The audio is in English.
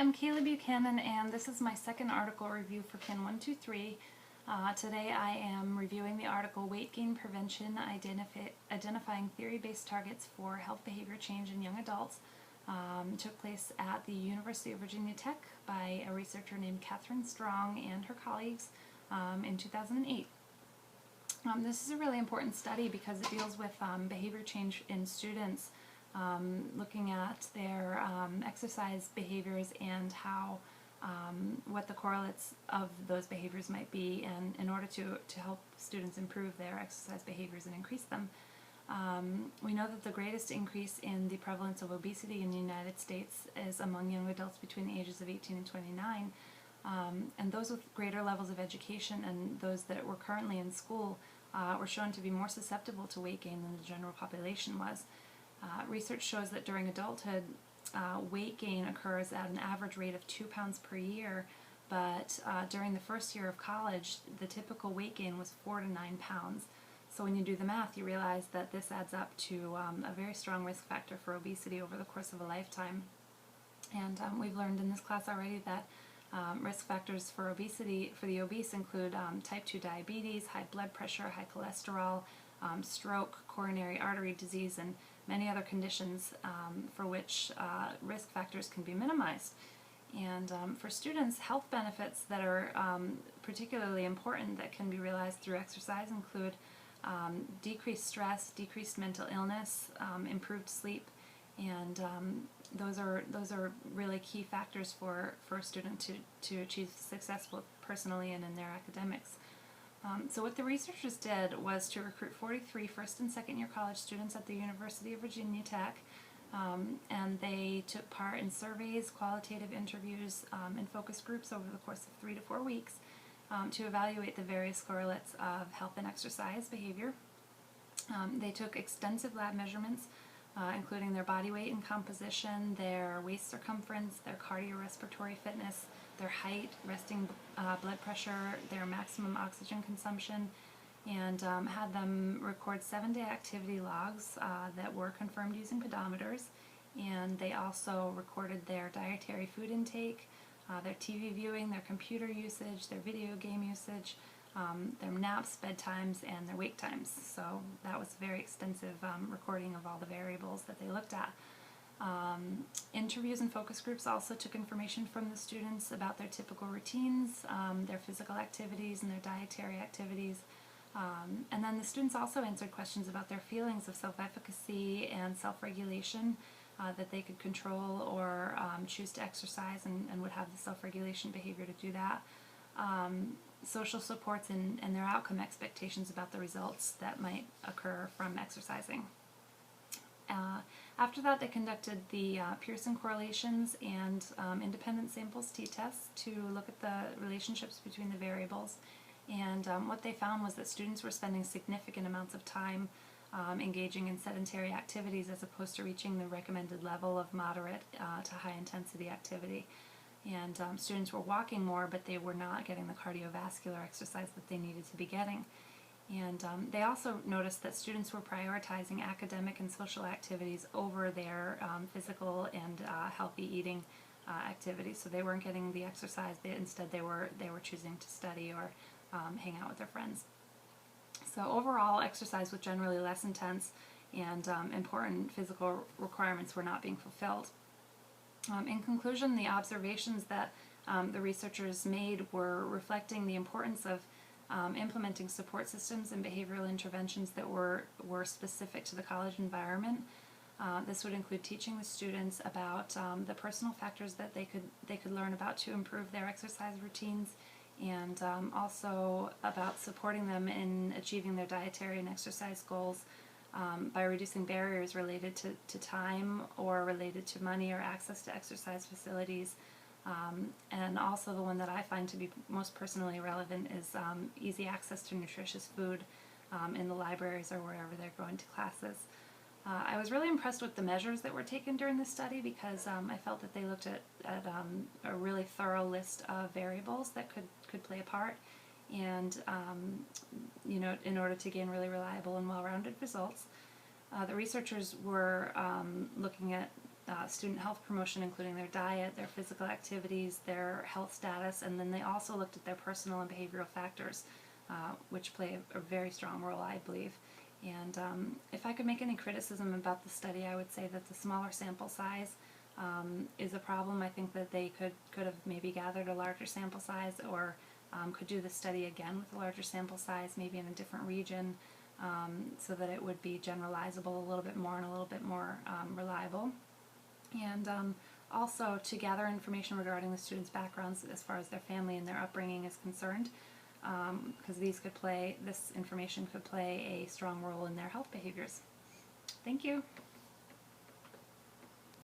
I'm Kayla B, and this is my second article review for KIN-123. Today I am reviewing the article Weight Gain Prevention, Identifying Theory-Based Targets for Health Behavior Change in Young Adults. Took place at the University of Virginia Tech by a researcher named Catherine Strong and her colleagues in 2008. This is a really important study because it deals with behavior change in students, looking at their exercise behaviors and how what the correlates of those behaviors might be, and in order to help students improve their exercise behaviors and increase them. We know that the greatest increase in the prevalence of obesity in the United States is among young adults between the ages of 18 and 29, and those with greater levels of education and those that were currently in school were shown to be more susceptible to weight gain than the general population was. Research shows that during adulthood, weight gain occurs at an average rate of 2 pounds per year, but during the first year of college, the typical weight gain was 4 to 9 pounds. So when you do the math, you realize that this adds up to a very strong risk factor for obesity over the course of a lifetime. And we've learned in this class already that risk factors for obesity, for the obese, include type 2 diabetes, high blood pressure, high cholesterol, stroke, coronary artery disease, and many other conditions for which risk factors can be minimized. And for students, health benefits that are particularly important that can be realized through exercise include decreased stress, decreased mental illness, improved sleep, and those are really key factors for a student to achieve success both personally and in their academics. So what the researchers did was to recruit 43 first and second year college students at the University of Virginia Tech, and they took part in surveys, qualitative interviews, and focus groups over the course of 3 to 4 weeks to evaluate the various correlates of health and exercise behavior. They took extensive lab measurements, including their body weight and composition, their waist circumference, their cardiorespiratory fitness, their height, resting blood pressure, their maximum oxygen consumption, and had them record 7-day activity logs that were confirmed using pedometers. And they also recorded their dietary food intake, their TV viewing, their computer usage, their video game usage, their naps, bedtimes, and their wake times. So that was a very extensive recording of all the variables that they looked at. Interviews and focus groups also took information from the students about their typical routines, their physical activities, and their dietary activities. And then the students also answered questions about their feelings of self-efficacy and self-regulation, that they could control or choose to exercise and would have the self-regulation behavior to do that. Social supports and their outcome expectations about the results that might occur from exercising. After that, they conducted the Pearson correlations and independent samples t-tests to look at the relationships between the variables. And what they found was that students were spending significant amounts of time engaging in sedentary activities as opposed to reaching the recommended level of moderate to high intensity activity. And students were walking more, but they were not getting the cardiovascular exercise that they needed to be getting. And they also noticed that students were prioritizing academic and social activities over their physical and healthy eating activities. So they weren't getting the exercise. Instead, they were choosing to study or hang out with their friends. So overall, exercise was generally less intense, and important physical requirements were not being fulfilled. In conclusion, the observations that the researchers made were reflecting the importance of implementing support systems and behavioral interventions that were specific to the college environment. This would include teaching the students about the personal factors that they could learn about to improve their exercise routines, and also about supporting them in achieving their dietary and exercise goals by reducing barriers related to time or related to money or access to exercise facilities. And also the one that I find to be most personally relevant is easy access to nutritious food in the libraries or wherever they're going to classes. I was really impressed with the measures that were taken during this study because I felt that they looked at a really thorough list of variables that could play a part, and in order to gain really reliable and well-rounded results. The researchers were looking at student health promotion, including their diet, their physical activities, their health status, and then they also looked at their personal and behavioral factors, which play a very strong role, I believe. And if I could make any criticism about the study, I would say that the smaller sample size is a problem. I think that they could have maybe gathered a larger sample size, or could do the study again with a larger sample size, maybe in a different region, so that it would be generalizable a little bit more and a little bit more reliable. And also to gather information regarding the students' backgrounds as far as their family and their upbringing is concerned, because this information could play a strong role in their health behaviors. Thank you.